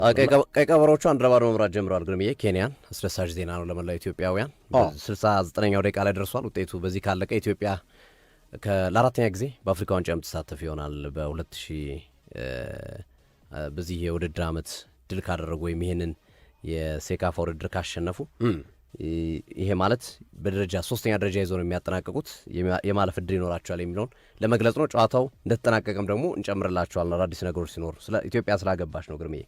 ቀይ ቀበሮቹ አንድ ለባዶ መምራት ጀምረዋል። ግርምዬ ኬንያን አስደሳች ዜና ነው ለመላው ኢትዮጵያውያን። 69ኛው ደቂቃ ላይ ደርሷል። ውጤቱ በዚህ ካለቀ ኢትዮጵያ ለአራተኛ ጊዜ በአፍሪካ ዋንጫ የምትሳተፍ ይሆናል። በዚህ የውድድር ዓመት ድል ካደረጉ ወይም ይህንን የሴካፋ ውድድር ካሸነፉ ይሄ ማለት በደረጃ ሶስተኛ ደረጃ ይዞ ነው የሚያጠናቀቁት። የማለፍ ዕድል ይኖራቸዋል የሚለውን ለመግለጽ ነው። ጨዋታው እንደተጠናቀቀም ደግሞ እንጨምርላቸዋለን አዳዲስ ነገሮች ሲኖሩ። ስለ ኢትዮጵያ ስላገባች ነው ግርምዬ።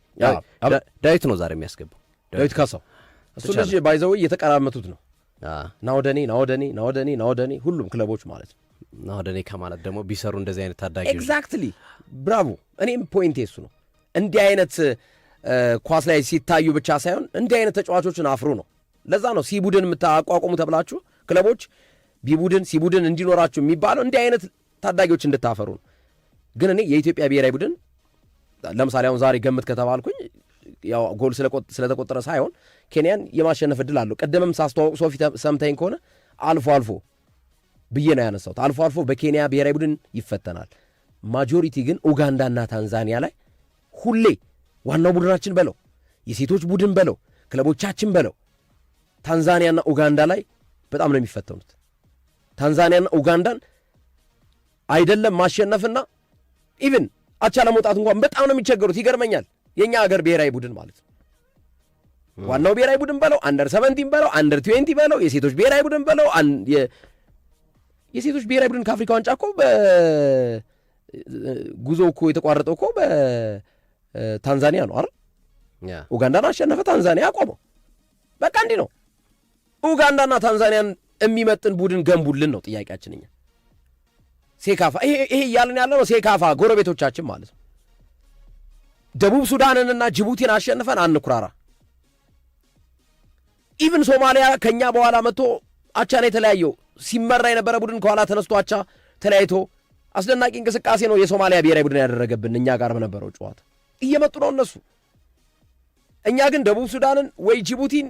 ዳዊት ነው ዛሬ የሚያስገባው፣ ዳዊት ካሳው። እሱ ልጅ ባይዘው እየተቀራመቱት ነው። ናወደኔ ሁሉም ክለቦች ማለት ነው። ናወደኔ ከማለት ደግሞ ቢሰሩ እንደዚህ አይነት ታዳጊ ኤግዛክትሊ ብራቮ። እኔም ፖይንቴ እሱ ነው። እንዲህ አይነት ኳስ ላይ ሲታዩ ብቻ ሳይሆን እንዲህ አይነት ተጫዋቾችን አፍሩ ነው። ለዛ ነው ሲ ቡድን የምታቋቁሙ ተብላችሁ ክለቦች ቢ ቡድን ሲ ቡድን እንዲኖራችሁ የሚባለው እንዲህ አይነት ታዳጊዎች እንድታፈሩ ነው። ግን እኔ የኢትዮጵያ ብሔራዊ ቡድን ለምሳሌ አሁን ዛሬ ገምት ከተባልኩኝ ያው ጎል ስለተቆጠረ ሳይሆን ኬንያን የማሸነፍ ዕድል አለው። ቀደምም ሳስተዋውቅ ሶፊ ሰምተኝ ከሆነ አልፎ አልፎ ብዬ ነው ያነሳሁት። አልፎ አልፎ በኬንያ ብሔራዊ ቡድን ይፈተናል። ማጆሪቲ ግን ኡጋንዳና ታንዛኒያ ላይ ሁሌ ዋናው ቡድናችን በለው የሴቶች ቡድን በለው ክለቦቻችን በለው ታንዛኒያና ኡጋንዳ ላይ በጣም ነው የሚፈተኑት። ታንዛኒያና ኡጋንዳን አይደለም ማሸነፍና ኢቭን አቻ ለመውጣት እንኳን በጣም ነው የሚቸገሩት። ይገርመኛል። የኛ ሀገር ብሔራዊ ቡድን ማለት ነው ዋናው ብሔራዊ ቡድን በለው አንደር 17 በለው አንደር 20 በለው የሴቶች ብሔራዊ ቡድን በለው የሴቶች ብሔራዊ ቡድን ከአፍሪካ ዋንጫ እኮ በጉዞ እኮ የተቋረጠው እኮ በታንዛኒያ ነው አይደል? ኡጋንዳን አሸነፈ፣ ታንዛኒያ አቆመው። በቃ እንዲህ ነው። ኡጋንዳና ታንዛኒያን የሚመጥን ቡድን ገንቡልን ነው ጥያቄያችን። እኛ ሴካፋ ይሄ እያልን ያለ ነው። ሴካፋ ጎረቤቶቻችን ማለት ነው። ደቡብ ሱዳንንና ጅቡቲን አሸንፈን አንኩራራ። ኢቭን ሶማሊያ ከኛ በኋላ መጥቶ አቻን የተለያየው ሲመራ የነበረ ቡድን ከኋላ ተነስቶ አቻ ተለያይቶ አስደናቂ እንቅስቃሴ ነው የሶማሊያ ብሔራዊ ቡድን ያደረገብን እኛ ጋር በነበረው ጨዋታ። እየመጡ ነው እነሱ። እኛ ግን ደቡብ ሱዳንን ወይ ጅቡቲን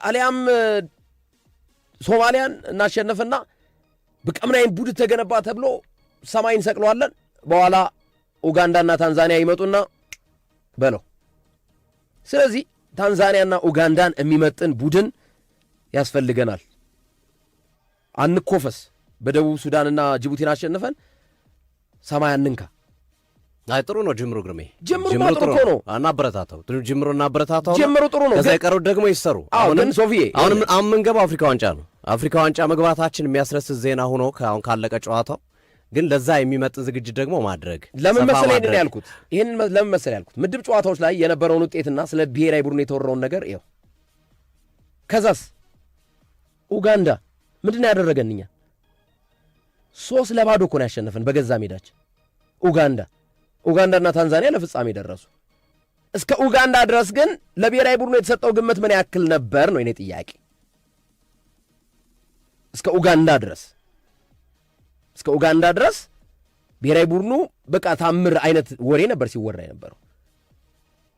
አሊያም ሶማሊያን እናሸነፍና በቀምናይን ቡድን ተገነባ ተብሎ ሰማይን ሰቅለዋለን። በኋላ ኡጋንዳና ታንዛኒያ ይመጡና በለው። ስለዚህ ታንዛኒያና ኡጋንዳን የሚመጥን ቡድን ያስፈልገናል። አንኮፈስ። በደቡብ ሱዳንና ጅቡቲን አሸንፈን ሰማይ አንንካ። አይ ጥሩ ነው ጅምሩ ግርሜ። ጅምሩ ጥሩ ነው። እናበረታታው። ጅምሩ እናበረታታው። ጅምሩ ጥሩ ነው። ከዛ የቀሩት ደግሞ ይሰሩ። ግን ሶፊዬ አሁን የምንገባው አፍሪካ ዋንጫ ነው። አፍሪካ ዋንጫ መግባታችን የሚያስረስት ዜና ሆኖ አሁን ካለቀ ጨዋታው ግን ለዛ የሚመጥን ዝግጅት ደግሞ ማድረግ ለምን መሰለኝ እኔ ያልኩት ይሄን ለምን መሰለኝ ያልኩት ምድብ ጨዋታዎች ላይ የነበረውን ውጤትና ስለ ብሔራዊ ቡድን የተወራውን ነገር ይኸው። ከዛስ ኡጋንዳ ምንድን ያደረገን እኛ 3-2 እኮ ነው ያሸነፈን በገዛ ሜዳችን። ኡጋንዳና ታንዛኒያ ለፍጻሜ ደረሱ። እስከ ኡጋንዳ ድረስ ግን ለብሔራዊ ቡድኑ የተሰጠው ግምት ምን ያክል ነበር ነው የኔ ጥያቄ። እስከ ኡጋንዳ ድረስ ብሔራዊ ቡድኑ በቃ ታምር አይነት ወሬ ነበር ሲወራ የነበረው።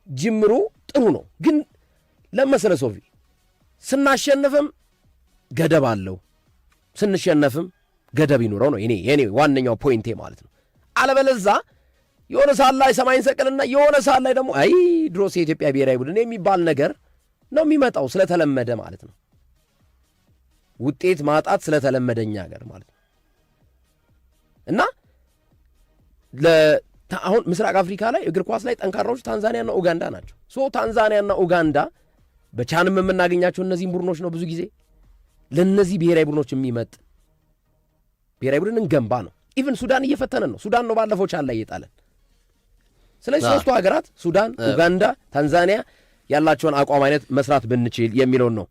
ጅምሩ ጥሩ ነው፣ ግን ለመሰለ ሶፊ ስናሸንፍም ገደብ አለው፣ ስንሸነፍም ገደብ ይኑረው ነው የኔ ዋነኛው ፖይንቴ ማለት ነው። አለበለዛ የሆነ ሰዓት ላይ ሰማይን ሰቅልና የሆነ ሰዓት ላይ ደግሞ አይ ድሮስ የኢትዮጵያ ብሔራዊ ቡድን የሚባል ነገር ነው የሚመጣው፣ ስለተለመደ ማለት ነው። ውጤት ማጣት ስለተለመደኛ ሀገር ማለት ነው። እና አሁን ምስራቅ አፍሪካ ላይ እግር ኳስ ላይ ጠንካራዎች ታንዛኒያና ኡጋንዳ ናቸው። ታንዛኒያና ኡጋንዳ በቻንም የምናገኛቸው እነዚህም ቡድኖች ነው። ብዙ ጊዜ ለእነዚህ ብሔራዊ ቡድኖች የሚመጥ ብሔራዊ ቡድን እንገንባ ነው። ኢቭን ሱዳን እየፈተነን ነው። ሱዳን ነው ባለፈው ቻል ላይ እየጣለን። ስለዚህ ሶስቱ ሀገራት ሱዳን፣ ኡጋንዳ፣ ታንዛኒያ ያላቸውን አቋም አይነት መስራት ብንችል የሚለውን ነው